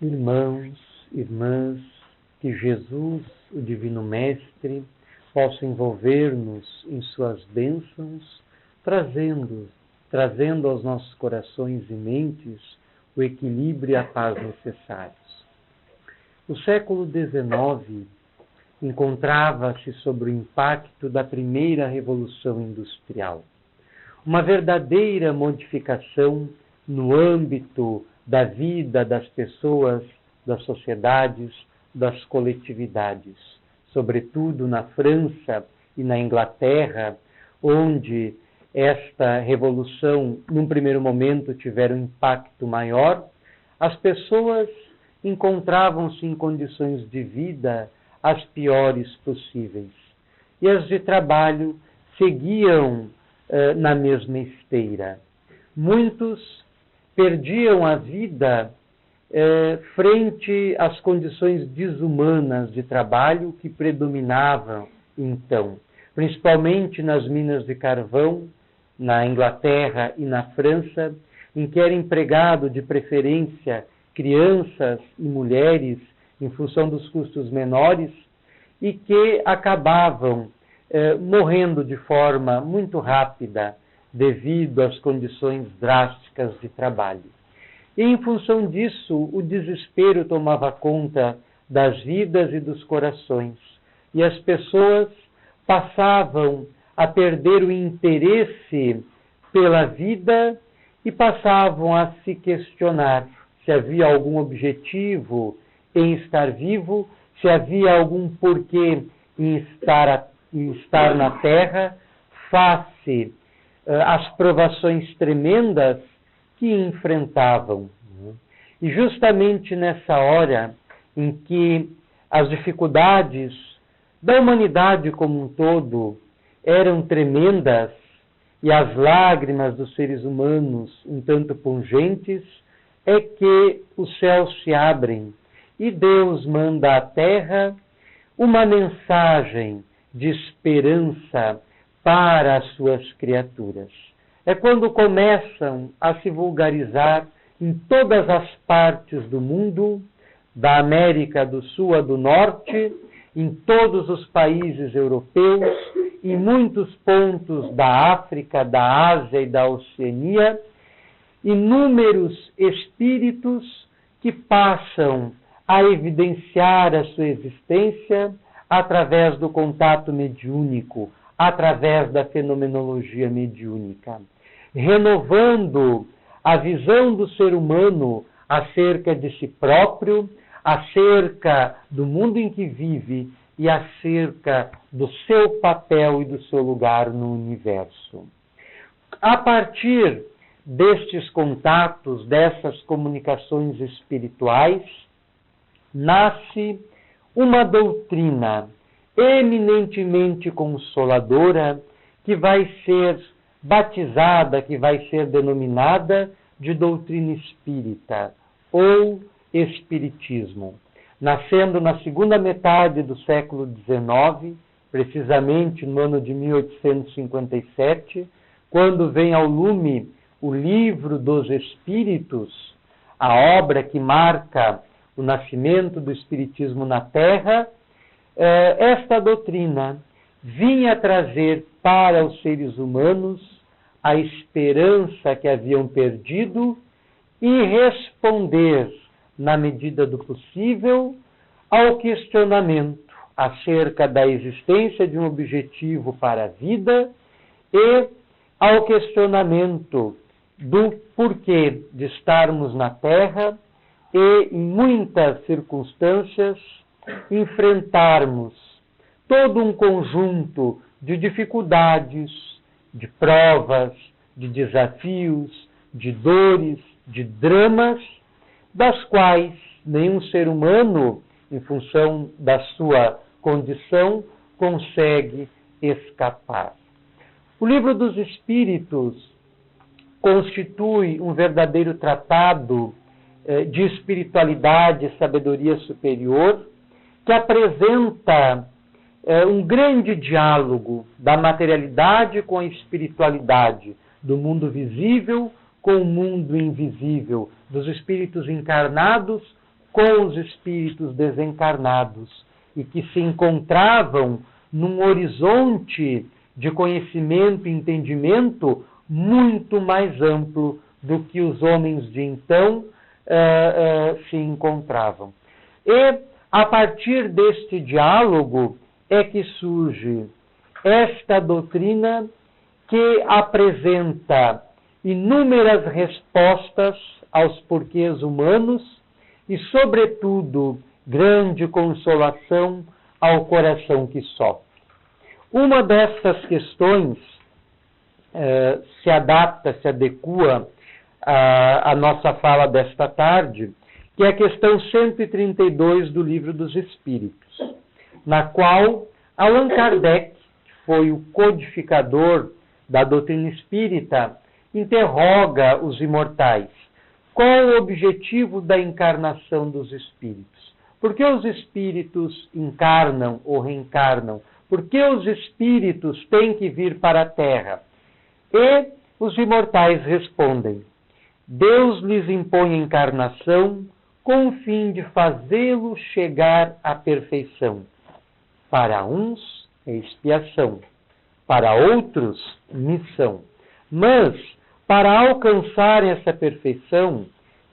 Irmãos, irmãs, que Jesus, o Divino Mestre, possa envolver-nos em suas bênçãos, trazendo aos nossos corações e mentes o equilíbrio e a paz necessários. O século XIX encontrava-se sob o impacto da primeira Revolução Industrial. Uma verdadeira modificação no âmbito da vida das pessoas, das sociedades, das coletividades, sobretudo na França e na Inglaterra, onde esta revolução, num primeiro momento, tiveram um impacto maior. As pessoas encontravam-se em condições de vida as piores possíveis. E as de trabalho seguiam na mesma esteira. Muitos perdiam a vida frente às condições desumanas de trabalho que predominavam então, principalmente nas minas de carvão, na Inglaterra e na França, em que era empregado de preferência crianças e mulheres em função dos custos menores e que acabavam morrendo de forma muito rápida devido às condições drásticas de trabalho. E em função disso, o desespero tomava conta das vidas e dos corações, e as pessoas passavam a perder o interesse pela vida e passavam a se questionar se havia algum objetivo em estar vivo, se havia algum porquê em estar na Terra, face às provações tremendas que enfrentavam. E justamente nessa hora em que as dificuldades da humanidade como um todo eram tremendas e as lágrimas dos seres humanos um tanto pungentes, é que os céus se abrem e Deus manda à terra uma mensagem de esperança para as suas criaturas. É quando começam a se vulgarizar em todas as partes do mundo, da América do Sul a do Norte, em todos os países europeus, em muitos pontos da África, da Ásia e da Oceania, inúmeros espíritos que passam a evidenciar a sua existência através do contato mediúnico, através da fenomenologia mediúnica, renovando a visão do ser humano acerca de si próprio, acerca do mundo em que vive e acerca do seu papel e do seu lugar no universo. A partir destes contatos, dessas comunicações espirituais, nasce uma doutrina eminentemente consoladora que vai ser batizada, que vai ser denominada de doutrina espírita ou espiritismo. Nascendo na segunda metade do século XIX, precisamente no ano de 1857, quando vem ao lume o Livro dos Espíritos, a obra que marca o nascimento do espiritismo na Terra, esta doutrina vinha trazer para os seres humanos a esperança que haviam perdido e responder, na medida do possível, ao questionamento acerca da existência de um objetivo para a vida e ao questionamento do porquê de estarmos na Terra e, em muitas circunstâncias, enfrentarmos todo um conjunto de dificuldades, de provas, de desafios, de dores, de dramas, das quais nenhum ser humano, em função da sua condição, consegue escapar. O Livro dos Espíritos constitui um verdadeiro tratado de espiritualidade e sabedoria superior, que apresenta um grande diálogo da materialidade com a espiritualidade, do mundo visível com o mundo invisível, dos espíritos encarnados com os espíritos desencarnados e que se encontravam num horizonte de conhecimento e entendimento muito mais amplo do que os homens de então se encontravam. E, a partir deste diálogo, é que surge esta doutrina que apresenta inúmeras respostas aos porquês humanos e, sobretudo, grande consolação ao coração que sofre. Uma dessas questões se adapta, se adequa à nossa fala desta tarde, que é a questão 132 do Livro dos Espíritos, na qual Allan Kardec, que foi o codificador da doutrina espírita, interroga os imortais. Qual o objetivo da encarnação dos espíritos? Por que os espíritos encarnam ou reencarnam? Por que os espíritos têm que vir para a Terra? E os imortais respondem: Deus lhes impõe a encarnação com o fim de fazê-los chegar à perfeição. Para uns é expiação, para outros missão. Mas, para alcançar essa perfeição,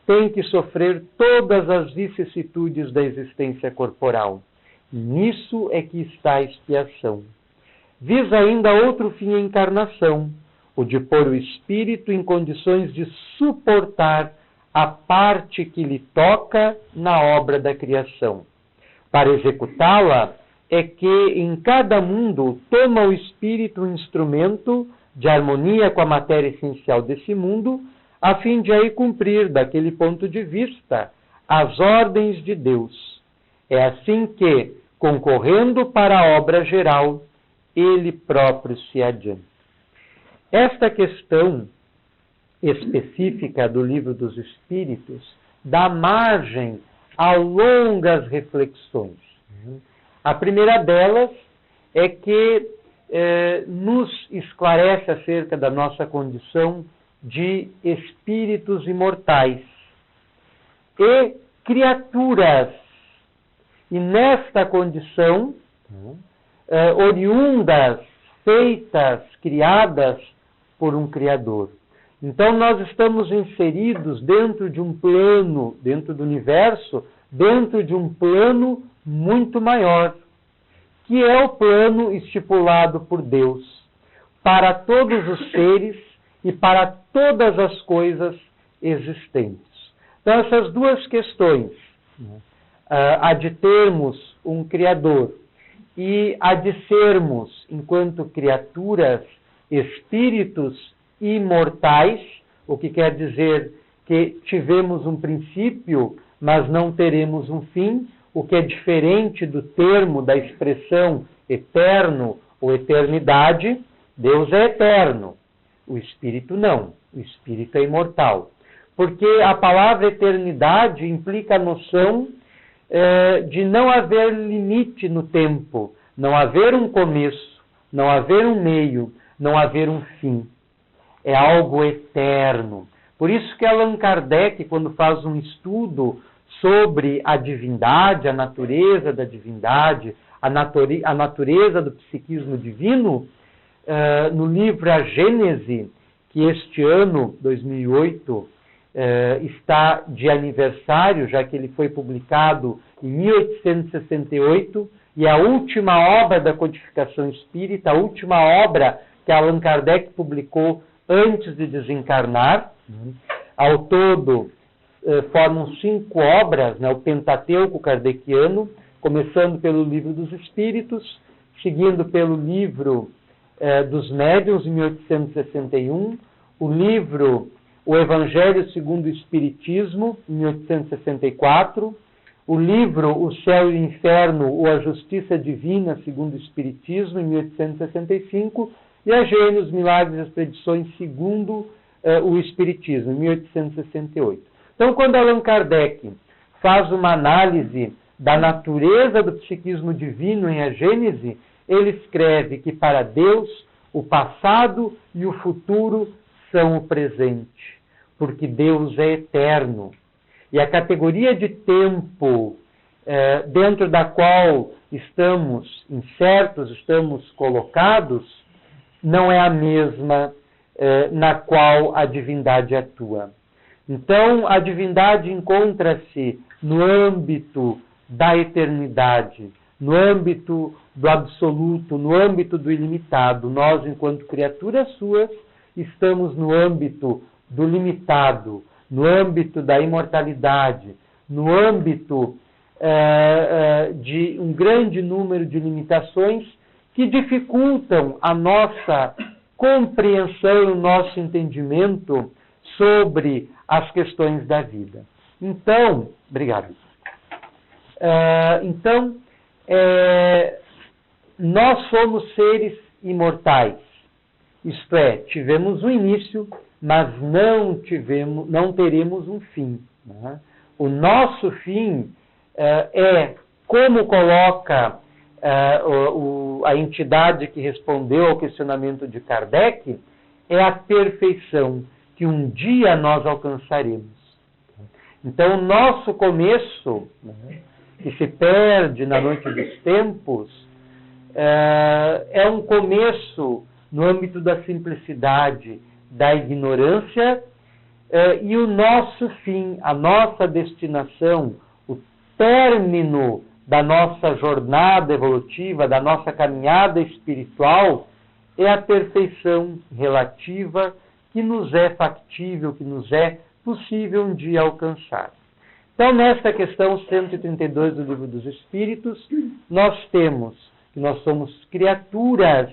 tem que sofrer todas as vicissitudes da existência corporal. E nisso é que está a expiação. Visa ainda outro fim a encarnação, o de pôr o espírito em condições de suportar a parte que lhe toca na obra da criação. Para executá-la, é que em cada mundo toma o espírito um instrumento de harmonia com a matéria essencial desse mundo, a fim de aí cumprir, daquele ponto de vista, as ordens de Deus. É assim que, concorrendo para a obra geral, ele próprio se adianta. Esta questão específica do Livro dos Espíritos dá margem a longas reflexões. A primeira delas é que nos esclarece acerca da nossa condição de espíritos imortais e criaturas. E nesta condição, oriundas, feitas, criadas por um Criador. Então nós estamos inseridos dentro de um plano, dentro do universo, dentro de um plano muito maior, que é o plano estipulado por Deus para todos os seres e para todas as coisas existentes. Então essas duas questões, a de termos um Criador e a de sermos, enquanto criaturas, espíritos imortais, o que quer dizer que tivemos um princípio, mas não teremos um fim, o que é diferente do termo, da expressão eterno ou eternidade. Deus é eterno, o espírito não, o espírito é imortal. Porque a palavra eternidade implica a noção de não haver limite no tempo, não haver um começo, não haver um meio, não haver um fim. É algo eterno. Por isso que Allan Kardec, quando faz um estudo sobre a divindade, a natureza da divindade, a natureza do psiquismo divino, no livro A Gênese, que este ano, 2008, está de aniversário, já que ele foi publicado em 1868, e a última obra da codificação espírita, a última obra que Allan Kardec publicou antes de desencarnar. Ao todo, formam 5 obras, o Pentateuco kardeciano, começando pelo Livro dos Espíritos, seguindo pelo Livro dos Médiuns, em 1861, o livro O Evangelho segundo o Espiritismo, em 1864, o livro O Céu e o Inferno, ou A Justiça Divina segundo o Espiritismo, em 1865, e A Gênios, Milagres e as Predições segundo o Espiritismo, em 1868. Então, quando Allan Kardec faz uma análise da natureza do psiquismo divino em A Gênese, ele escreve que para Deus o passado e o futuro são o presente, porque Deus é eterno. E a categoria de tempo dentro da qual estamos insertos, estamos colocados, não é a mesma na qual a divindade atua. Então, a divindade encontra-se no âmbito da eternidade, no âmbito do absoluto, no âmbito do ilimitado. Nós, enquanto criaturas suas, estamos no âmbito do limitado, no âmbito da imortalidade, no âmbito de um grande número de limitações que dificultam a nossa compreensão, o nosso entendimento sobre as questões da vida. Então, obrigado. Nós somos seres imortais. Isto é, tivemos um início, mas não teremos um fim. Né? O nosso fim como coloca a entidade que respondeu ao questionamento de Kardec, é a perfeição que um dia nós alcançaremos. Então, o nosso começo, que se perde na noite dos tempos, é um começo no âmbito da simplicidade, da ignorância, e o nosso fim, a nossa destinação, o término da nossa jornada evolutiva, da nossa caminhada espiritual, é a perfeição relativa que nos é factível, que nos é possível um dia alcançar. Então, nesta questão 132 do Livro dos Espíritos, nós temos que nós somos criaturas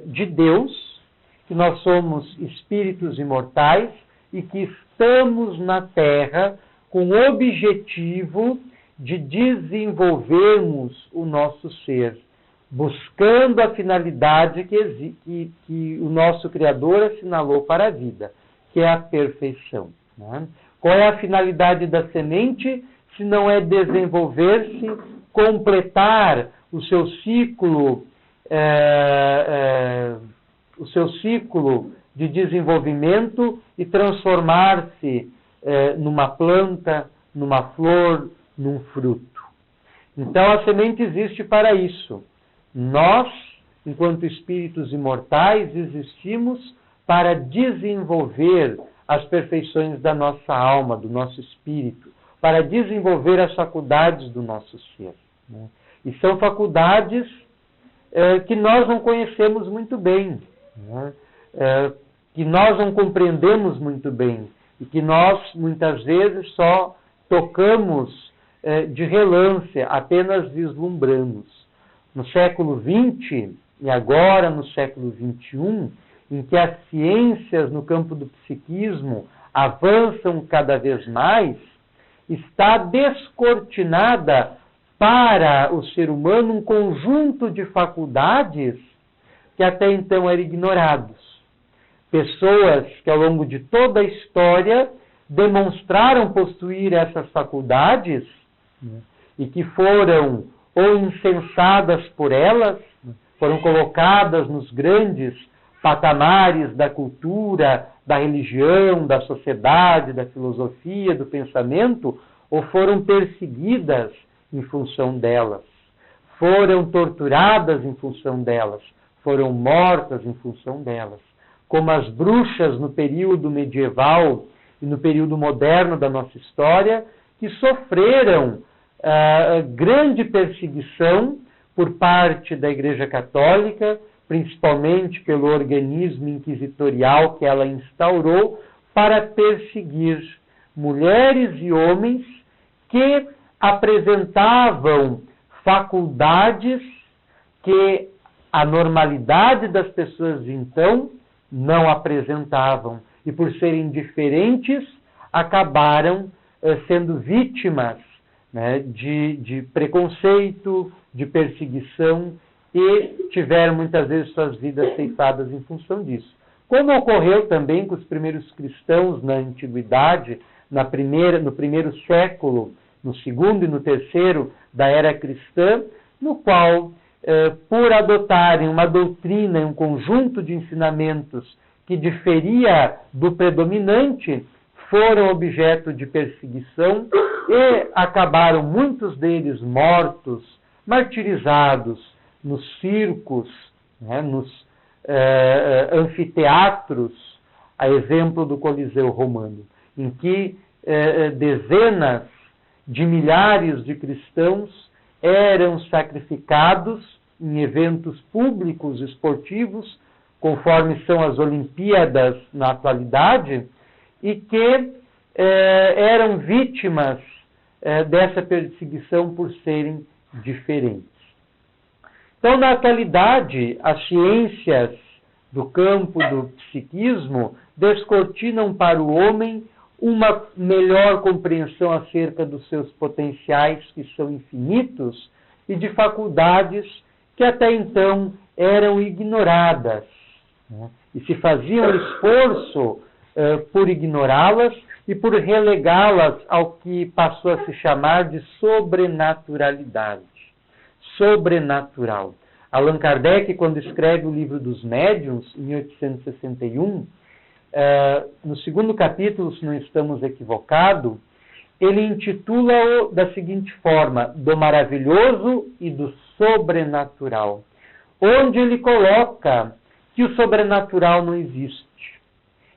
de Deus, que nós somos espíritos imortais e que estamos na Terra com o objetivo de desenvolvermos o nosso ser, buscando a finalidade que o nosso Criador assinalou para a vida, que é a perfeição. Né? Qual é a finalidade da semente, se não é desenvolver-se, completar o seu ciclo de desenvolvimento e transformar-se numa planta, numa flor, num fruto. Então, a semente existe para isso. Nós, enquanto espíritos imortais, existimos para desenvolver as perfeições da nossa alma, do nosso espírito, para desenvolver as faculdades do nosso ser. Né? E são faculdades que nós não conhecemos muito bem, né? Que nós não compreendemos muito bem, e que nós, muitas vezes, só tocamos de relance, apenas vislumbramos. No século XX, e agora no século XXI, em que as ciências no campo do psiquismo avançam cada vez mais, está descortinada para o ser humano um conjunto de faculdades que até então eram ignorados. Pessoas que ao longo de toda a história demonstraram possuir essas faculdades e que foram ou incensadas por elas, foram colocadas nos grandes patamares da cultura, da religião, da sociedade, da filosofia, do pensamento, ou foram perseguidas em função delas, foram torturadas em função delas, foram mortas em função delas. Como as bruxas no período medieval e no período moderno da nossa história, que sofreram grande perseguição por parte da Igreja Católica, principalmente pelo organismo inquisitorial que ela instaurou, para perseguir mulheres e homens que apresentavam faculdades que a normalidade das pessoas de então não apresentavam. E por serem diferentes, acabaram sendo vítimas, né, de preconceito, de perseguição, e tiveram muitas vezes suas vidas ceifadas em função disso. Como ocorreu também com os primeiros cristãos na antiguidade, no primeiro século, no segundo e no terceiro da era cristã, no qual, por adotarem uma doutrina e um conjunto de ensinamentos que diferia do predominante, foram objeto de perseguição e acabaram muitos deles mortos, martirizados nos circos, né, nos anfiteatros, a exemplo do Coliseu Romano, em que dezenas de milhares de cristãos eram sacrificados em eventos públicos esportivos, conforme são as Olimpíadas na atualidade, e que eram vítimas dessa perseguição por serem diferentes. Então, na atualidade, as ciências do campo do psiquismo descortinam para o homem uma melhor compreensão acerca dos seus potenciais, que são infinitos, e de faculdades que até então eram ignoradas, né? E se fazia um esforço por ignorá-las e por relegá-las ao que passou a se chamar de sobrenaturalidade. Sobrenatural. Allan Kardec, quando escreve o Livro dos Médiuns, em 1861, no segundo capítulo, se não estamos equivocados, ele intitula-o da seguinte forma: do maravilhoso e do sobrenatural, onde ele coloca que o sobrenatural não existe.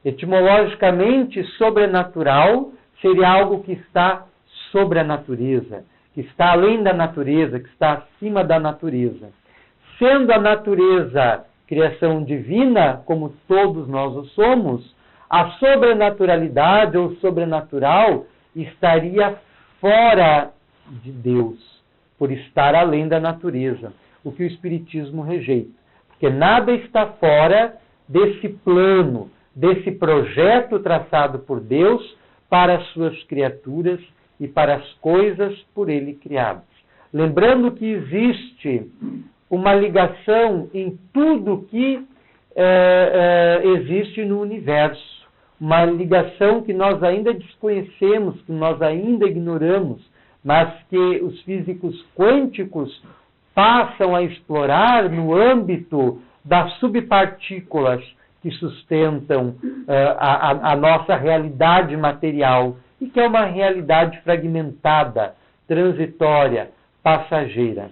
Etimologicamente, sobrenatural seria algo que está sobre a natureza, que está além da natureza, que está acima da natureza. Sendo a natureza criação divina, como todos nós o somos, a sobrenaturalidade ou sobrenatural estaria fora de Deus, por estar além da natureza, o que o Espiritismo rejeita. Porque nada está fora desse plano, desse projeto traçado por Deus para as suas criaturas e para as coisas por Ele criadas. Lembrando que existe uma ligação em tudo que existe no universo, uma ligação que nós ainda desconhecemos, que nós ainda ignoramos, mas que os físicos quânticos passam a explorar no âmbito das subpartículas que sustentam a nossa realidade material, e que é uma realidade fragmentada, transitória, passageira.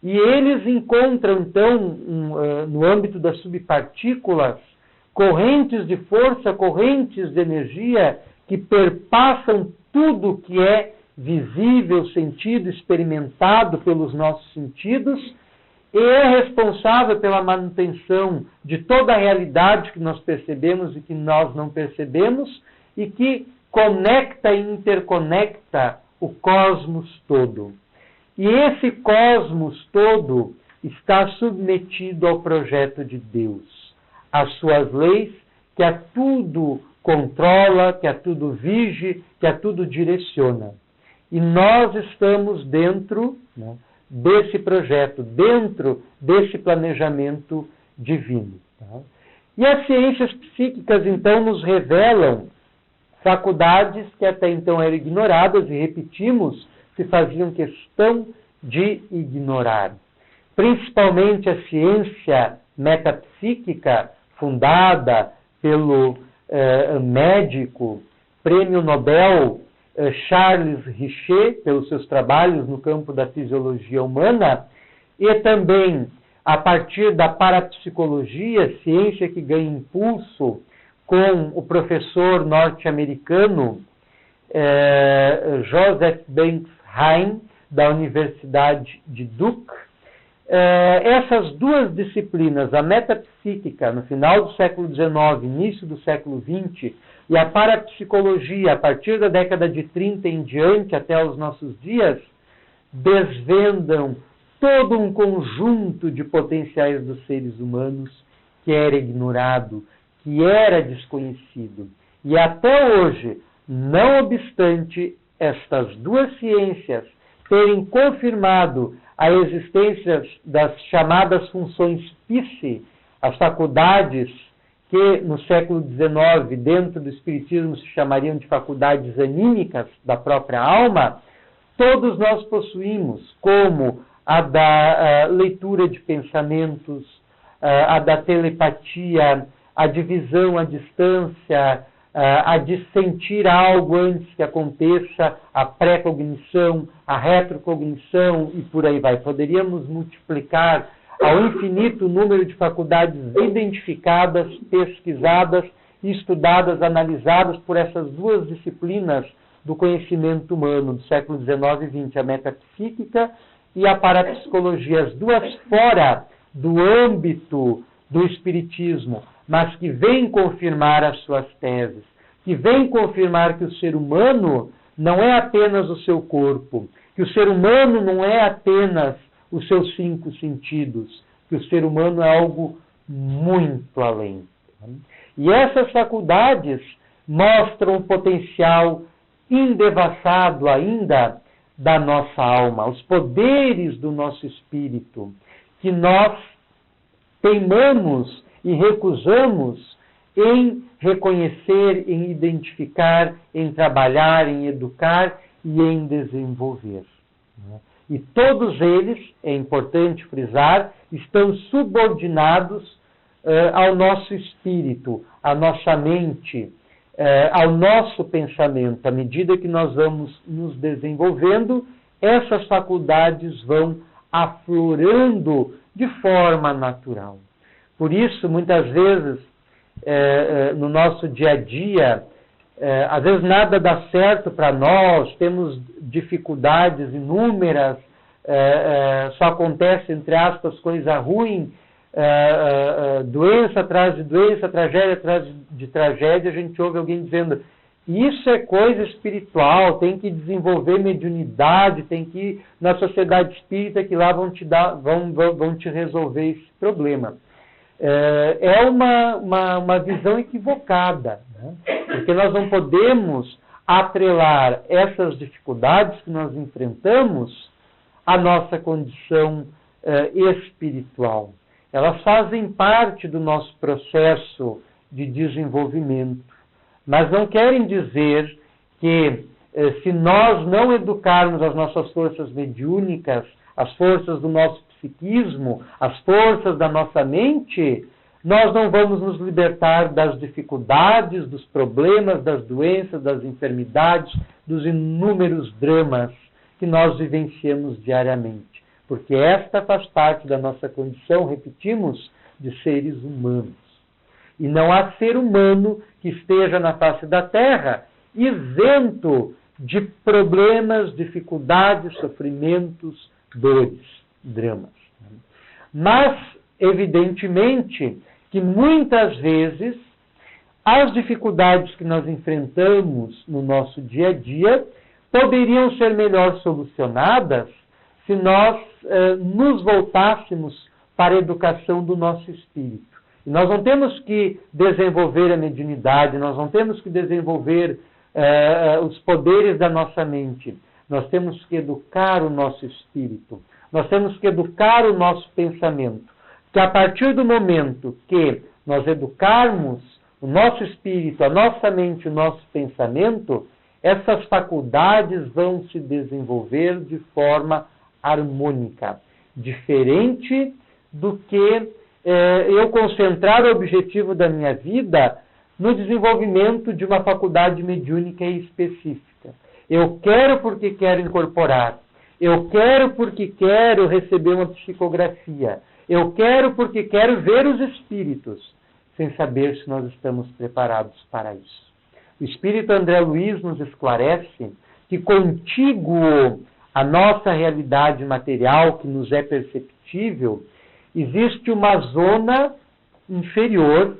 E eles encontram, então, no âmbito das subpartículas, correntes de força, correntes de energia que perpassam tudo que é visível, sentido, experimentado pelos nossos sentidos, e é responsável pela manutenção de toda a realidade que nós percebemos e que nós não percebemos, e que conecta e interconecta o cosmos todo. E esse cosmos todo está submetido ao projeto de Deus, às suas leis, que a tudo controla, que a tudo vige, que a tudo direciona. E nós estamos dentro, né, desse projeto, dentro desse planejamento divino. Tá? E as ciências psíquicas, então, nos revelam faculdades que até então eram ignoradas, e repetimos, se faziam questão de ignorar. Principalmente a ciência metapsíquica, fundada pelo médico, prêmio Nobel Charles Richer, pelos seus trabalhos no campo da fisiologia humana, e também a partir da parapsicologia, ciência que ganha impulso com o professor norte-americano Joseph Banks Hine, da Universidade de Duke. Essas duas disciplinas, a metapsíquica no final do século XIX, início do século XX, e a parapsicologia a partir da década de 30 em diante até os nossos dias, desvendam todo um conjunto de potenciais dos seres humanos que era ignorado, que era desconhecido. E até hoje, não obstante estas duas ciências terem confirmado a existência das chamadas funções psi, as faculdades que no século XIX, dentro do Espiritismo, se chamariam de faculdades anímicas da própria alma, todos nós possuímos, como a da leitura de pensamentos, a da telepatia, a divisão à distância, a de sentir algo antes que aconteça, a pré-cognição, a retrocognição e por aí vai. Poderíamos multiplicar ao infinito o número de faculdades identificadas, pesquisadas, estudadas, analisadas por essas duas disciplinas do conhecimento humano do século XIX e XX, a metapsíquica e a parapsicologia, as duas fora do âmbito do espiritismo, mas que vêm confirmar as suas teses, que vêm confirmar que o ser humano não é apenas o seu corpo, que o ser humano não é apenas os seus 5 sentidos, que o ser humano é algo muito além. E essas faculdades mostram o potencial indevassado ainda da nossa alma, os poderes do nosso espírito, que nós teimamos e recusamos em reconhecer, em identificar, em trabalhar, em educar e em desenvolver. E todos eles, é importante frisar, estão subordinados ao nosso espírito, à nossa mente, ao nosso pensamento. À medida que nós vamos nos desenvolvendo, essas faculdades vão aflorando de forma natural. Por isso, muitas vezes, no nosso dia a dia, às vezes nada dá certo para nós, temos dificuldades inúmeras, só acontece, entre aspas, coisa ruim, doença atrás de doença, tragédia atrás de tragédia, a gente ouve alguém dizendo: isso é coisa espiritual, tem que desenvolver mediunidade, tem que ir na sociedade espírita que lá vão te resolver esse problema. É uma visão equivocada, né? Porque nós não podemos atrelar essas dificuldades que nós enfrentamos à nossa condição espiritual. Elas fazem parte do nosso processo de desenvolvimento, mas não querem dizer que se nós não educarmos as nossas forças mediúnicas, as forças do nosso psiquismo, as forças da nossa mente, nós não vamos nos libertar das dificuldades, dos problemas, das doenças, das enfermidades, dos inúmeros dramas que nós vivenciamos diariamente. Porque esta faz parte da nossa condição, repetimos, de seres humanos. E não há ser humano que esteja na face da Terra isento de problemas, dificuldades, sofrimentos, dores, dramas. Mas, evidentemente, que muitas vezes as dificuldades que nós enfrentamos no nosso dia a dia poderiam ser melhor solucionadas se nós nos voltássemos para a educação do nosso espírito. E nós não temos que desenvolver a mediunidade, nós não temos que desenvolver os poderes da nossa mente. Nós temos que educar o nosso espírito. Nós temos que educar o nosso pensamento. Que a partir do momento que nós educarmos o nosso espírito, a nossa mente, o nosso pensamento, essas faculdades vão se desenvolver de forma harmônica, diferente do que eu concentrar o objetivo da minha vida no desenvolvimento de uma faculdade mediúnica específica. Eu quero porque quero incorporar, eu quero porque quero receber uma psicografia, eu quero porque quero ver os espíritos, sem saber se nós estamos preparados para isso. O Espírito André Luiz nos esclarece que contíguo à nossa realidade material, que nos é perceptível, existe uma zona inferior,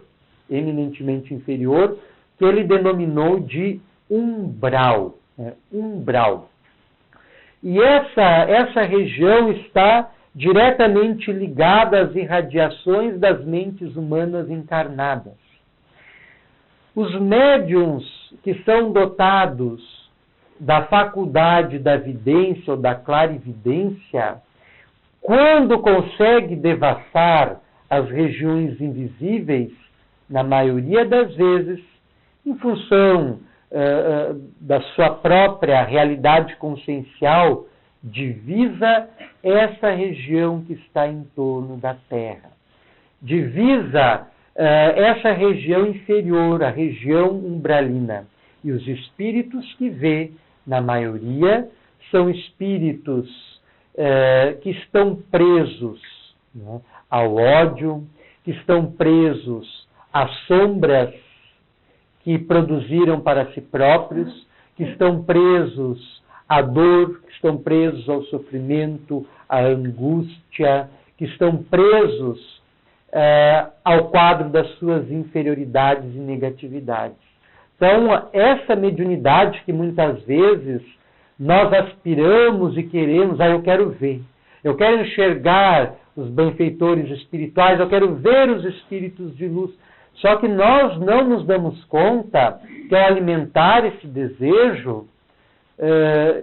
eminentemente inferior, que ele denominou de umbral. Umbral. E essa região está diretamente ligada às irradiações das mentes humanas encarnadas. Os médiuns que são dotados da faculdade da vidência ou da clarividência, quando consegue devassar as regiões invisíveis, na maioria das vezes, em função da sua própria realidade consciencial, divisa essa região que está em torno da Terra. Divisa essa região inferior, a região umbralina. E os espíritos que vê, na maioria, são espíritos que estão presos, né, ao ódio, que estão presos às sombras que produziram para si próprios, que estão presos à dor, que estão presos ao sofrimento, à angústia, que estão presos ao quadro das suas inferioridades e negatividades. Então, essa mediunidade que muitas vezes nós aspiramos e queremos, eu quero ver, eu quero enxergar os benfeitores espirituais, eu quero ver os espíritos de luz. Só que nós não nos damos conta que ao alimentar esse desejo,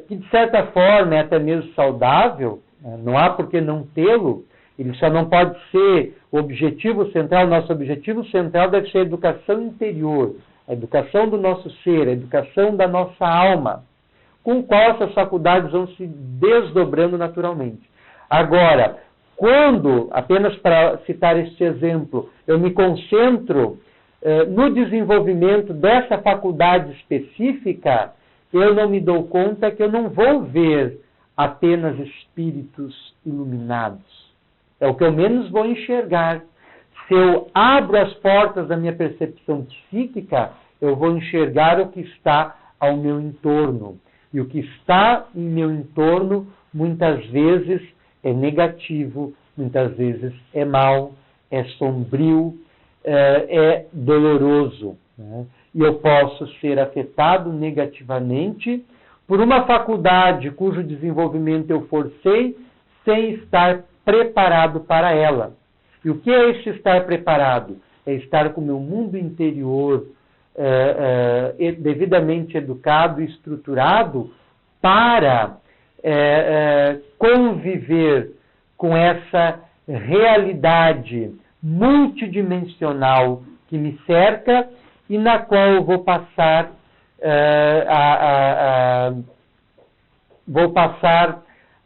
que de certa forma é até mesmo saudável, não há por que não tê-lo, ele só não pode ser o objetivo central. Nosso objetivo central deve ser a educação interior, a educação do nosso ser, a educação da nossa alma, com o qual essas faculdades vão se desdobrando naturalmente. Agora, quando, apenas para citar este exemplo, eu me concentro no desenvolvimento dessa faculdade específica, eu não me dou conta que eu não vou ver apenas espíritos iluminados. É o que eu menos vou enxergar. Se eu abro as portas da minha percepção psíquica, eu vou enxergar o que está ao meu entorno. E o que está em meu entorno, muitas vezes, é negativo, muitas vezes é mau, é sombrio, é doloroso, né? E eu posso ser afetado negativamente por uma faculdade cujo desenvolvimento eu forcei sem estar preparado para ela. E o que é esse estar preparado? É estar com o meu mundo interior devidamente educado e estruturado para conviver com essa realidade multidimensional que me cerca e na qual eu vou passar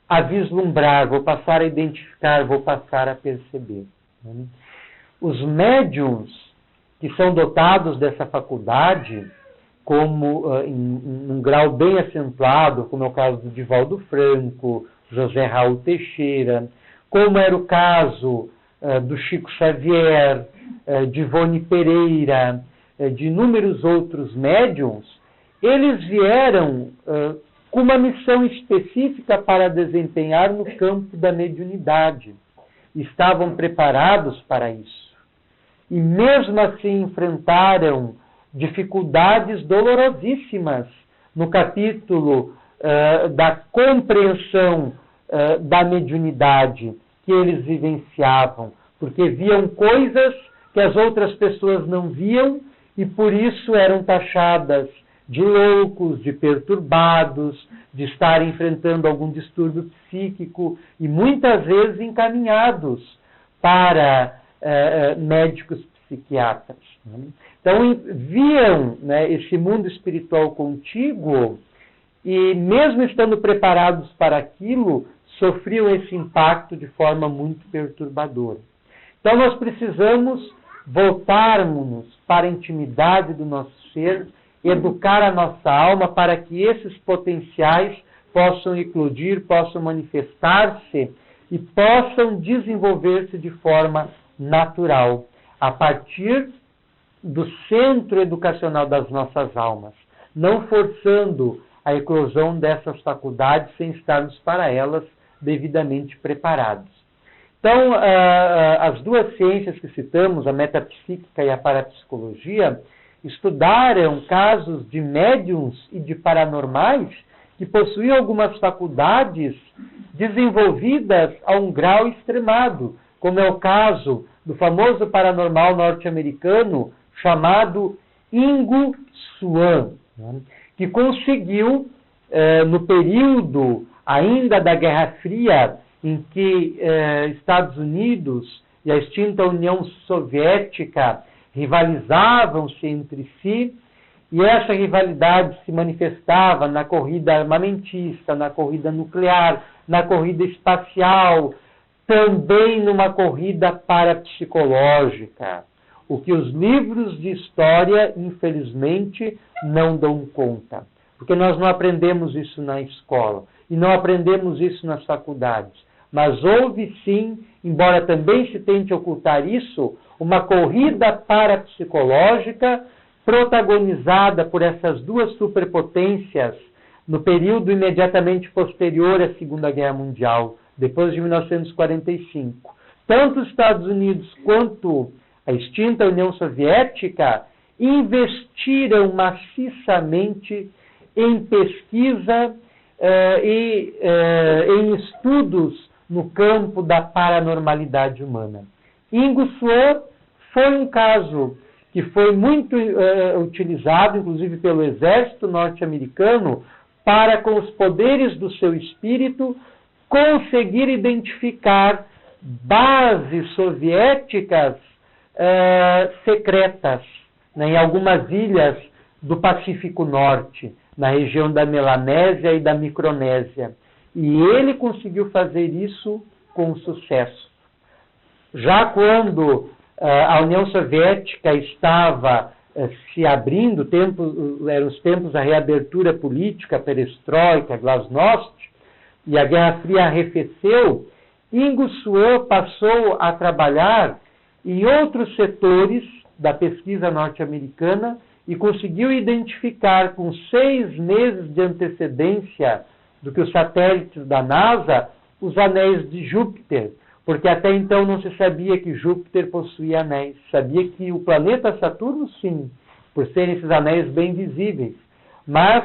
a vislumbrar, vou passar a identificar, vou passar a perceber. Os médiuns que são dotados dessa faculdade, como em um grau bem acentuado, como é o caso do Divaldo Franco, José Raul Teixeira, como era o caso do Chico Xavier, de Ivone Pereira, de inúmeros outros médiuns, eles vieram com uma missão específica para desempenhar no campo da mediunidade. Estavam preparados para isso. E mesmo assim enfrentaram dificuldades dolorosíssimas no capítulo da compreensão da mediunidade que eles vivenciavam, porque viam coisas que as outras pessoas não viam e por isso eram taxadas de loucos, de perturbados, de estar enfrentando algum distúrbio psíquico e muitas vezes encaminhados para médicos psiquiatras. Então, viam, né, esse mundo espiritual contíguo e, mesmo estando preparados para aquilo, sofriam esse impacto de forma muito perturbadora. Então, nós precisamos voltarmos para a intimidade do nosso ser, educar a nossa alma para que esses potenciais possam eclodir, possam manifestar-se e possam desenvolver-se de forma natural, a partir do centro educacional das nossas almas, não forçando a eclosão dessas faculdades sem estarmos para elas devidamente preparados. Então, as duas ciências que citamos, a metapsíquica e a parapsicologia, estudaram casos de médiuns e de paranormais que possuíam algumas faculdades desenvolvidas a um grau extremado, como é o caso do famoso paranormal norte-americano chamado Ingo Swann, né, que conseguiu, no período ainda da Guerra Fria, em que Estados Unidos e a extinta União Soviética rivalizavam-se entre si, e essa rivalidade se manifestava na corrida armamentista, na corrida nuclear, na corrida espacial, também numa corrida parapsicológica. o que os livros de história, infelizmente, não dão conta. Porque nós não aprendemos isso na escola e não aprendemos isso nas faculdades. Mas houve sim, embora também se tente ocultar isso, uma corrida parapsicológica protagonizada por essas duas superpotências no período imediatamente posterior à Segunda Guerra Mundial, depois de 1945. Tanto os Estados Unidos quanto a extinta União Soviética investiram maciçamente em pesquisa e em estudos no campo da paranormalidade humana. Ingo Swann foi um caso que foi muito utilizado, inclusive pelo exército norte-americano, para, com os poderes do seu espírito, conseguir identificar bases soviéticas secretas, né, em algumas ilhas do Pacífico Norte, na região da Melanésia e da Micronésia. E ele conseguiu fazer isso com sucesso. Já quando a União Soviética estava se abrindo, eram os tempos da reabertura política, perestroika, glasnost, e a Guerra Fria arrefeceu, Ingo Swann passou a trabalhar em outros setores da pesquisa norte-americana e conseguiu identificar com 6 meses de antecedência do que os satélites da NASA os anéis de Júpiter, porque até então não se sabia que Júpiter possuía anéis. Sabia que o planeta Saturno, sim, por serem esses anéis bem visíveis. Mas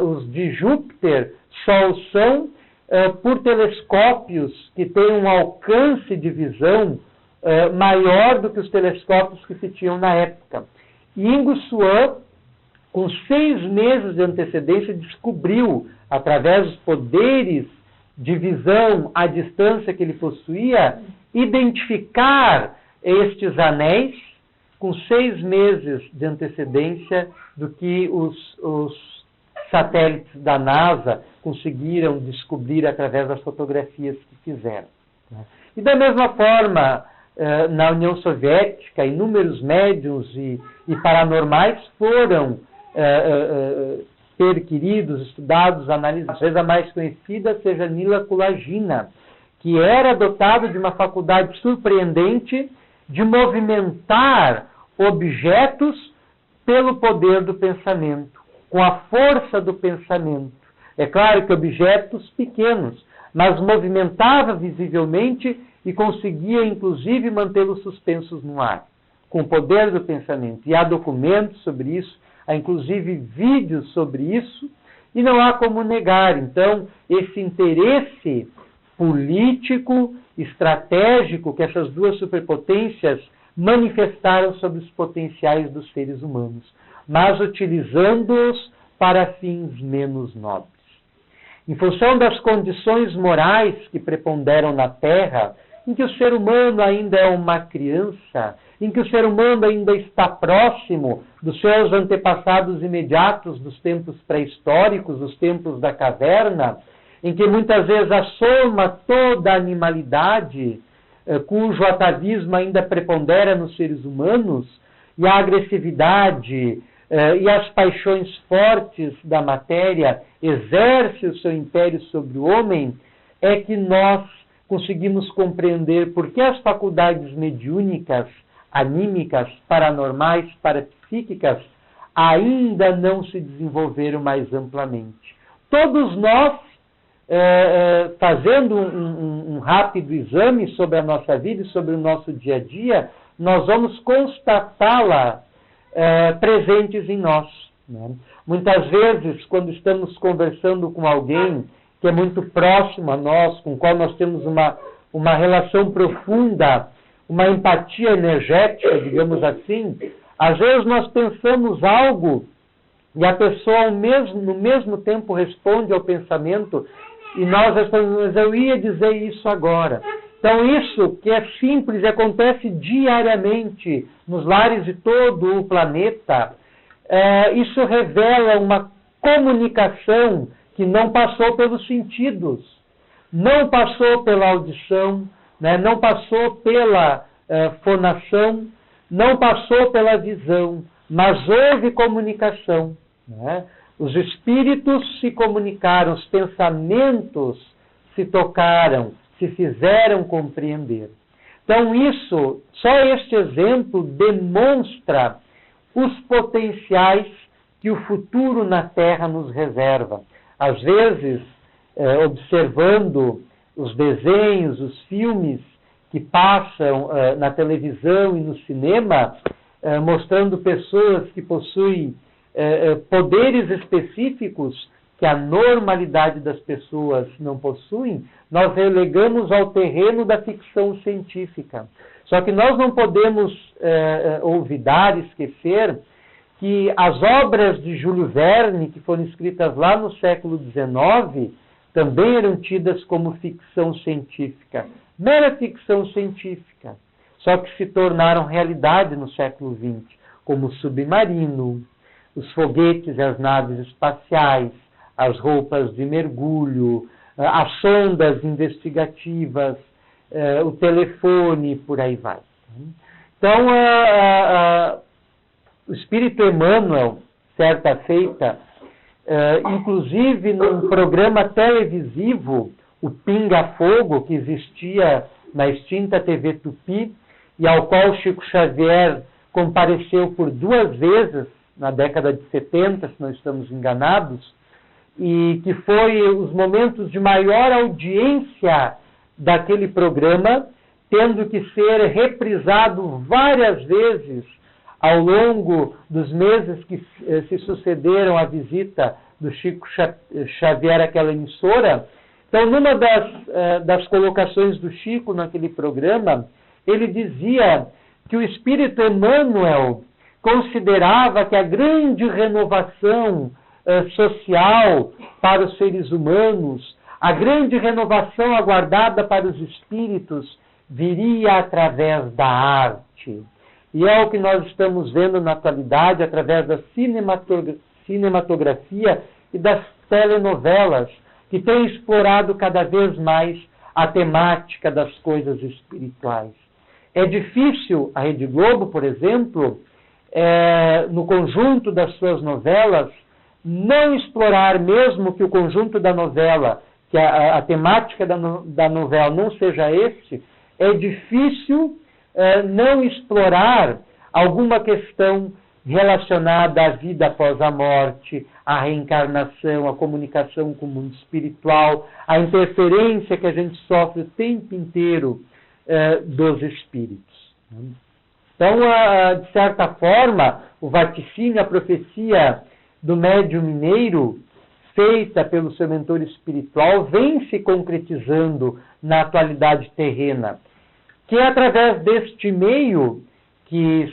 os de Júpiter só o são por telescópios que têm um alcance de visão maior do que os telescópios que se tinham na época. E Ingo Swann, com 6 meses de antecedência, descobriu, através dos poderes de visão à distância que ele possuía, identificar estes anéis com 6 meses de antecedência do que os satélites da NASA conseguiram descobrir através das fotografias que fizeram. E da mesma forma, na União Soviética, inúmeros médiuns e paranormais foram perquiridos, estudados, analisados. Talvez a mais conhecida seja Nila Kulagina, que era dotado de uma faculdade surpreendente de movimentar objetos pelo poder do pensamento, com a força do pensamento. É claro que objetos pequenos, mas movimentava visivelmente e conseguia, inclusive, mantê-los suspensos no ar, com o poder do pensamento. E há documentos sobre isso, há inclusive vídeos sobre isso, e não há como negar. Então, esse interesse político, estratégico que essas duas superpotências manifestaram sobre os potenciais dos seres humanos, mas utilizando-os para fins menos nobres. Em função das condições morais que preponderam na Terra, em que o ser humano ainda é uma criança, em que o ser humano ainda está próximo dos seus antepassados imediatos, dos tempos pré-históricos, dos tempos da caverna, em que muitas vezes assoma toda a animalidade, cujo atavismo ainda prepondera nos seres humanos, e a agressividade e as paixões fortes da matéria exerce o seu império sobre o homem, é que nós conseguimos compreender por que as faculdades mediúnicas, anímicas, paranormais, parapsíquicas ainda não se desenvolveram mais amplamente. Todos nós, fazendo um rápido exame sobre a nossa vida e sobre o nosso dia a dia, nós vamos constatá-la presentes em nós, né? Muitas vezes, quando estamos conversando com alguém que é muito próximo a nós, com o qual nós temos uma relação profunda, uma empatia energética, digamos assim, às vezes nós pensamos algo e a pessoa no mesmo tempo responde ao pensamento e nós respondemos, mas eu ia dizer isso agora. Então isso que é simples e acontece diariamente nos lares de todo o planeta, isso revela uma comunicação que não passou pelos sentidos, não passou pela audição, né, não passou pela fonação, não passou pela visão, mas houve comunicação, né? Os espíritos se comunicaram, os pensamentos se tocaram, se fizeram compreender. Então só este exemplo demonstra os potenciais que o futuro na Terra nos reserva. Às vezes, observando os desenhos, os filmes que passam na televisão e no cinema, mostrando pessoas que possuem poderes específicos que a normalidade das pessoas não possuem, nós relegamos ao terreno da ficção científica. Só que nós não podemos olvidar, esquecer, que as obras de Júlio Verne, que foram escritas lá no século XIX, também eram tidas como ficção científica, mera ficção científica, só que se tornaram realidade no século XX, como o submarino, os foguetes e as naves espaciais, as roupas de mergulho, as sondas investigativas, o telefone, por aí vai. Então, o Espírito Emmanuel, certa feita, inclusive num programa televisivo, o Pinga Fogo, que existia na extinta TV Tupi, e ao qual Chico Xavier compareceu por 2 vezes, na década de 70, se não estamos enganados, e que foi os momentos de maior audiência daquele programa, tendo que ser reprisado várias vezes ao longo dos meses que se sucederam à visita do Chico Xavier àquela emissora. Então, numa das colocações do Chico naquele programa, ele dizia que o Espírito Emmanuel considerava que a grande renovação social para os seres humanos, a grande renovação aguardada para os espíritos, viria através da arte. E é o que nós estamos vendo na atualidade através da cinematografia e das telenovelas, que têm explorado cada vez mais a temática das coisas espirituais. É difícil a Rede Globo, por exemplo, no conjunto das suas novelas, não explorar, mesmo que o conjunto da novela, que a temática da novela não seja este, é difícil não explorar alguma questão relacionada à vida após a morte, à reencarnação, à comunicação com o mundo espiritual, à interferência que a gente sofre o tempo inteiro dos espíritos. Então, de certa forma, o vaticínio, a profecia do médium mineiro, feita pelo seu mentor espiritual, vem se concretizando na atualidade terrena, que é através deste meio, que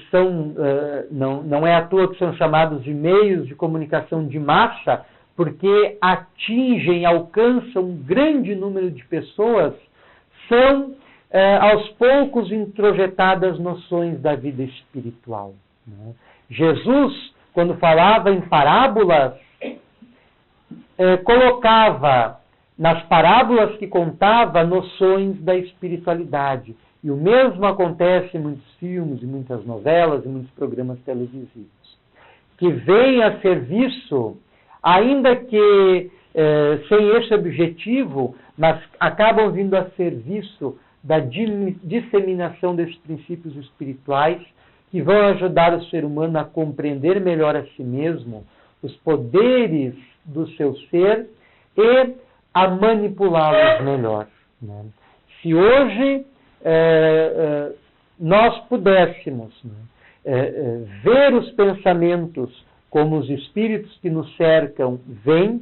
não é à toa que são chamados de meios de comunicação de massa, porque atingem, alcançam um grande número de pessoas, são aos poucos introjetadas noções da vida espiritual. Né? Jesus, quando falava em parábolas, colocava nas parábolas que contava noções da espiritualidade. E o mesmo acontece em muitos filmes, em muitas novelas, em muitos programas televisivos. Que vem a serviço, ainda que sem esse objetivo, mas acabam vindo a serviço da disseminação desses princípios espirituais que vão ajudar o ser humano a compreender melhor a si mesmo, os poderes do seu ser e a manipulá-los melhor. Né? Se hoje nós pudéssemos ver os pensamentos como os espíritos que nos cercam veem,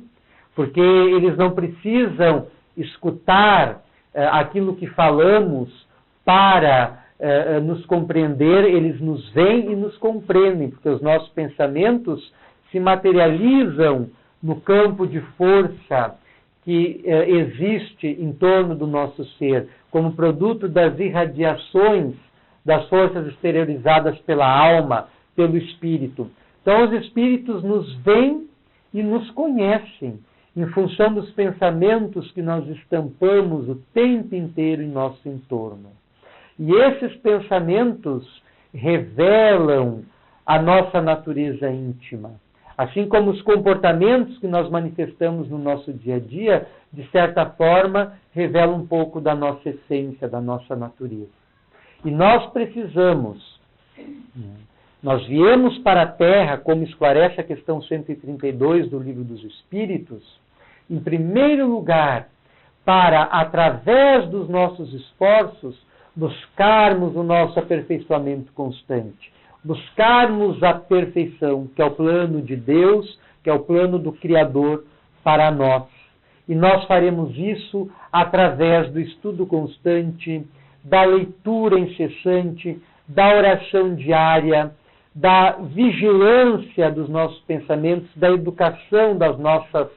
porque eles não precisam escutar aquilo que falamos para nos compreender, eles nos veem e nos compreendem, porque os nossos pensamentos se materializam no campo de força que existe em torno do nosso ser, como produto das irradiações das forças exteriorizadas pela alma, pelo espírito. Então, os espíritos nos veem e nos conhecem, em função dos pensamentos que nós estampamos o tempo inteiro em nosso entorno. E esses pensamentos revelam a nossa natureza íntima. Assim como os comportamentos que nós manifestamos no nosso dia a dia, de certa forma, revelam um pouco da nossa essência, da nossa natureza. E nós precisamos, nós viemos para a Terra, como esclarece a questão 132 do Livro dos Espíritos, em primeiro lugar, para, através dos nossos esforços, buscarmos o nosso aperfeiçoamento constante. Buscarmos a perfeição, que é o plano de Deus, que é o plano do Criador para nós. E nós faremos isso através do estudo constante, da leitura incessante, da oração diária, da vigilância dos nossos pensamentos, da educação das nossas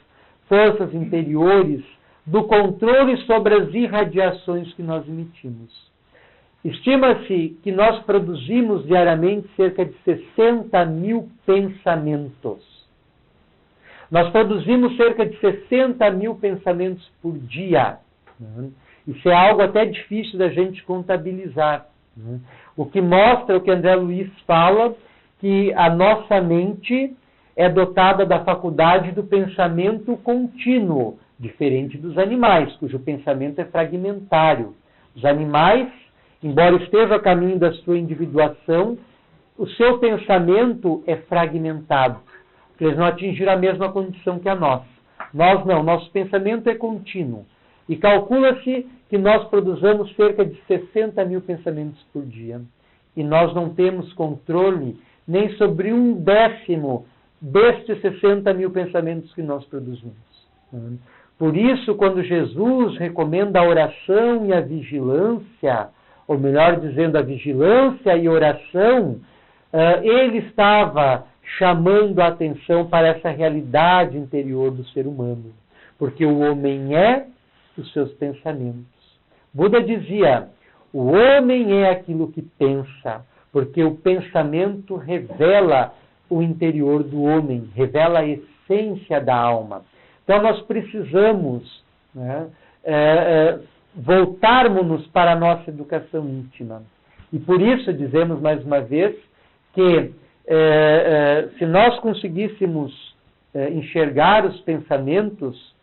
forças interiores, do controle sobre as irradiações que nós emitimos. Estima-se que nós produzimos diariamente cerca de 60 mil pensamentos. Nós produzimos cerca de 60 mil pensamentos por dia. Isso é algo até difícil da gente contabilizar. O que mostra o que André Luiz fala, que a nossa mente é dotada da faculdade do pensamento contínuo, diferente dos animais, cujo pensamento é fragmentário. Os animais, embora estejam a caminho da sua individuação, o seu pensamento é fragmentado, porque eles não atingiram a mesma condição que a nossa. Nós não, nosso pensamento é contínuo. E calcula-se que nós produzamos cerca de 60 mil pensamentos por dia. E nós não temos controle nem sobre 1/10 destes 60 mil pensamentos que nós produzimos. Por isso, quando Jesus recomenda a oração e a vigilância, ou melhor dizendo, a vigilância e oração, ele estava chamando a atenção para essa realidade interior do ser humano. Porque o homem é os seus pensamentos. Buda dizia, o homem é aquilo que pensa, porque o pensamento revela o interior do homem, revela a essência da alma. Então nós precisamos voltarmos para a nossa educação íntima. E por isso dizemos mais uma vez que se nós conseguíssemos enxergar os pensamentos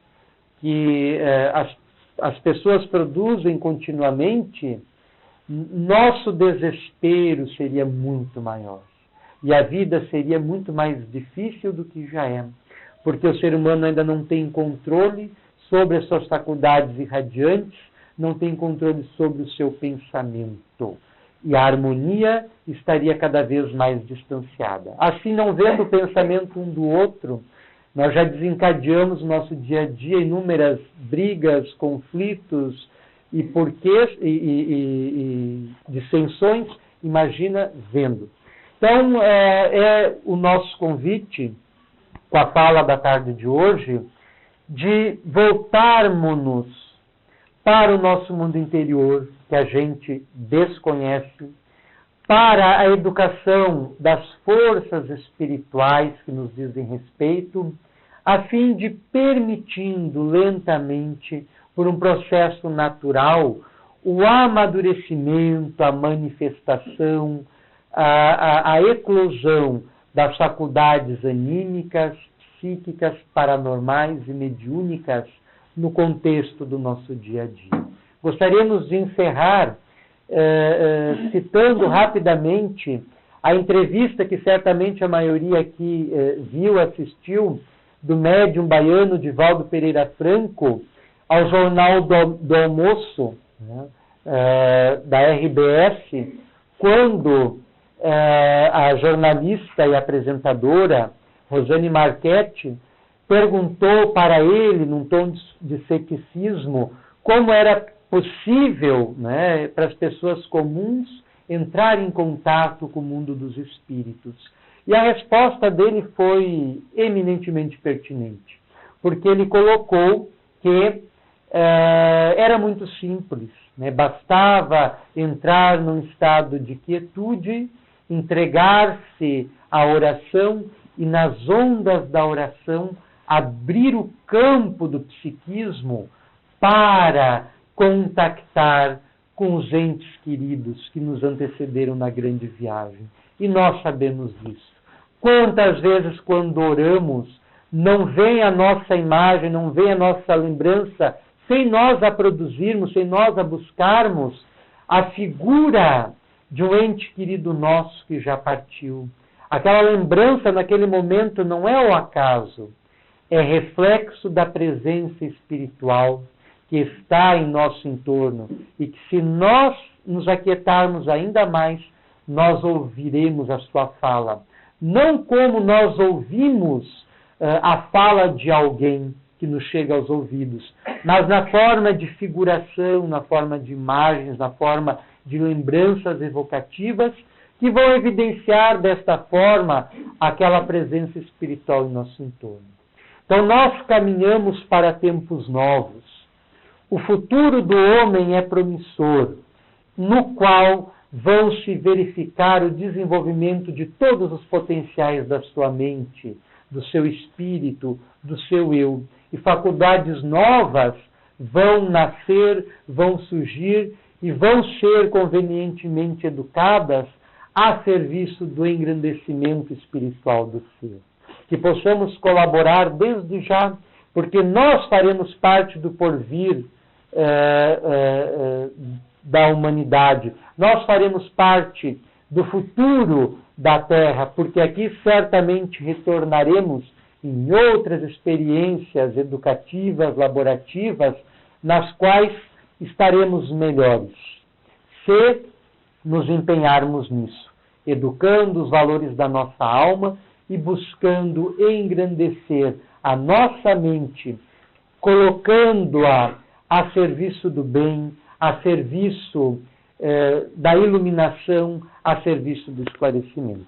que as pessoas produzem continuamente, nosso desespero seria muito maior. E a vida seria muito mais difícil do que já é. Porque o ser humano ainda não tem controle sobre as suas faculdades irradiantes, não tem controle sobre o seu pensamento. E a harmonia estaria cada vez mais distanciada. Assim, não vendo o pensamento um do outro, nós já desencadeamos no nosso dia a dia inúmeras brigas, conflitos e porquês e dissensões. Imagina vendo. Então, é o nosso convite, com a fala da tarde de hoje, de voltarmos para o nosso mundo interior, que a gente desconhece, para a educação das forças espirituais que nos dizem respeito, a fim de permitindo lentamente, por um processo natural, o amadurecimento, a manifestação, a eclosão das faculdades anímicas, psíquicas, paranormais e mediúnicas no contexto do nosso dia a dia. Gostaríamos de encerrar citando rapidamente a entrevista que certamente a maioria aqui viu, assistiu, do médium baiano Divaldo Pereira Franco ao Jornal do Almoço, da RBS, quando a jornalista e apresentadora Rosane Marchetti perguntou para ele, num tom de ceticismo, como era possível, para as pessoas comuns entrar em contato com o mundo dos espíritos. E a resposta dele foi eminentemente pertinente, porque ele colocou que era muito simples, bastava entrar num estado de quietude, entregar-se à oração e nas ondas da oração abrir o campo do psiquismo para contactar com os entes queridos que nos antecederam na grande viagem. E nós sabemos disso. Quantas vezes, quando oramos, não vem a nossa imagem, não vem a nossa lembrança, sem nós a produzirmos, sem nós a buscarmos, a figura de um ente querido nosso que já partiu. Aquela lembrança naquele momento não é o acaso, é reflexo da presença espiritual que está em nosso entorno e que, se nós nos aquietarmos ainda mais, nós ouviremos a sua fala. Não como nós ouvimos a fala de alguém que nos chega aos ouvidos, mas na forma de figuração, na forma de imagens, na forma de lembranças evocativas, que vão evidenciar desta forma aquela presença espiritual em nosso entorno. Então nós caminhamos para tempos novos. O futuro do homem é promissor, no qual vão se verificar o desenvolvimento de todos os potenciais da sua mente, do seu espírito, do seu eu. E faculdades novas vão nascer, vão surgir e vão ser convenientemente educadas a serviço do engrandecimento espiritual do ser. Que possamos colaborar desde já, porque nós faremos parte do porvir da humanidade. Nós faremos parte do futuro da Terra, porque aqui certamente retornaremos em outras experiências educativas, laborativas, nas quais estaremos melhores, se nos empenharmos nisso, educando os valores da nossa alma e buscando engrandecer a nossa mente, colocando-a a serviço do bem, a serviço da iluminação, a serviço do esclarecimento.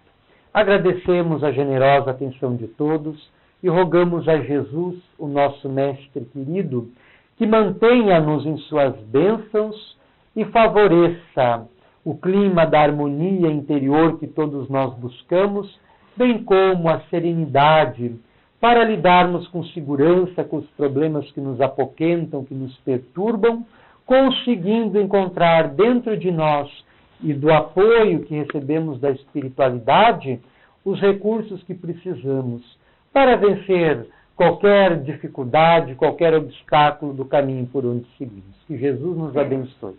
Agradecemos a generosa atenção de todos e rogamos a Jesus, o nosso Mestre querido, que mantenha-nos em suas bênçãos e favoreça o clima da harmonia interior que todos nós buscamos, bem como a serenidade para lidarmos com segurança com os problemas que nos apoquentam, que nos perturbam, conseguindo encontrar dentro de nós e do apoio que recebemos da espiritualidade os recursos que precisamos para vencer qualquer dificuldade, qualquer obstáculo do caminho por onde seguimos. Que Jesus nos abençoe.